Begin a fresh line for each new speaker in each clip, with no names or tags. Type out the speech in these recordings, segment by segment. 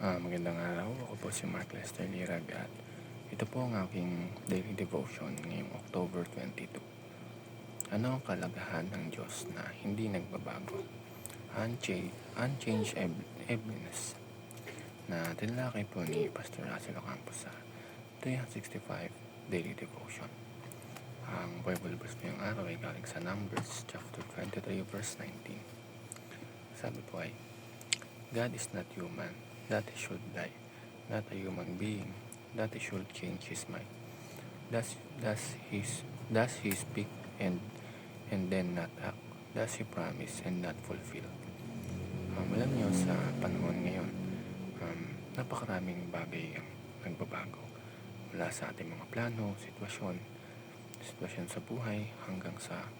Magandang araw. Ako po si Mark Lester Lirag at ito po ang aking daily devotion ngayong October 22. Ano ang kalagahan ng Diyos na hindi nagbabago? Unchanged evidence na tinalakay po ni Pastor Russell Ocampo sa 365 Daily Devotion. Ang Bible verse ngayong araw ay galing sa Numbers chapter 23 verse 19. Sabi po ay, God is not human that he should die, not a human being that he should change his mind. Does he speak and then not act? Does he promise and not fulfill? Alam nyo, sa panahon ngayon, napakaraming bagay ang nagbabago. Mula sa ating mga plano, sitwasyon sa buhay, hanggang sa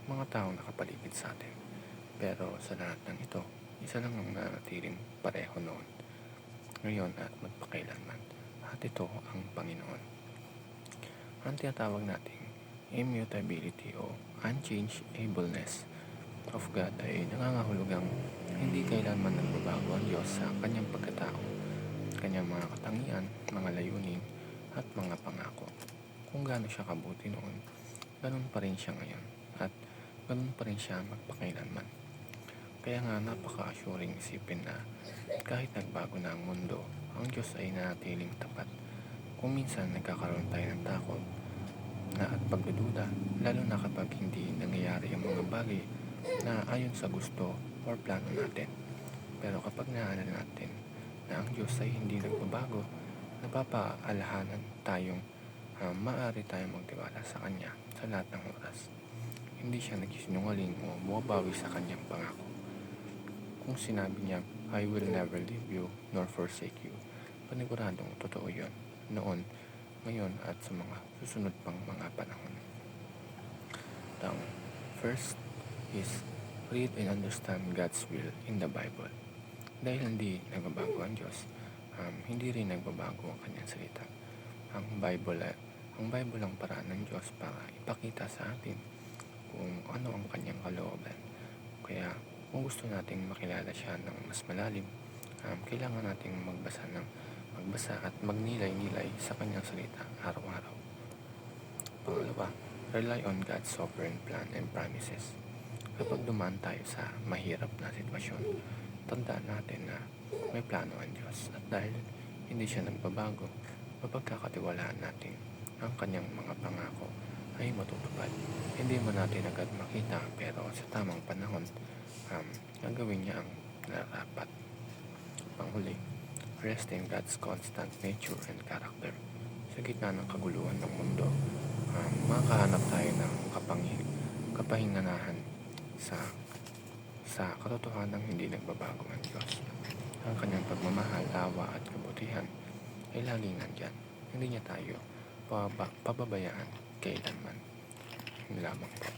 mga taong nakapaligid sa atin. Pero sa lahat ng ito, isa lang ang nanatiling pareho noon, ngayon at magpakailanman. At ito ang Panginoon. Ang tinatawag nating immutability o unchanged ableness of God ay nangangahulugang hindi kailanman nagbabago ang Diyos sa kanyang pagkatao, kanyang mga katangian, mga layunin, at mga pangako. Kung gaano siya kabuti noon, ganun pa rin siya ngayon, at ganun pa rin siya magpakailanman. Kaya nga napaka-assuring isipin na kahit nagbago na ang mundo, ang Diyos ay nanatiling tapat. Kung minsan nagkakaroon tayo ng takot at pagdududa, lalo na kapag hindi nangyayari ang mga bagay na ayon sa gusto or plano natin. Pero kapag naalala natin na ang Diyos ay hindi nagbabago, napapaalahanan tayong maaari tayong magtiwala sa Kanya sa lahat ng oras. Hindi siya nagsisinungaling o bumabawi sa Kanyang pangako. Kung sinabi niya, I will never leave you nor forsake you, paniguradong totoo yun, noon, ngayon at sa mga susunod pang mga panahon. Ang first is read and understand God's will in the Bible. Dahil hindi nagbabago ang Diyos, hindi rin nagbabago ang kanyang salita. Ang Bible ang paraan ng Diyos para ipakita sa atin kung ano ang kanyang kalooban. Kaya kung gusto nating makilala siya ng mas malalim, kailangan nating magbasa at magnilay-nilay sa kanyang salita araw-araw. Pangalawa, rely on God's sovereign plan and promises. Kapag dumaan tayo sa mahirap na sitwasyon, tandaan natin na may plano ang Diyos, at dahil hindi siya nagbabago, mapagkakatiwalaan natin ang kanyang mga pangako ay matutupad. Hindi man natin agad makita, pero sa tamang panahon, gagawin niya ang nararapat. Panghuli, rest in God's constant nature and character. Sa gitna ng kaguluhan ng mundo, makahanap tayo ng kapahinganahan sa katotohanan ng hindi nagbabago ang Diyos. Ang kanyang pagmamahal, awa at kabutihan ay laging nandyan. Hindi niya tayo pababayaan kailanman. Yun lamang po.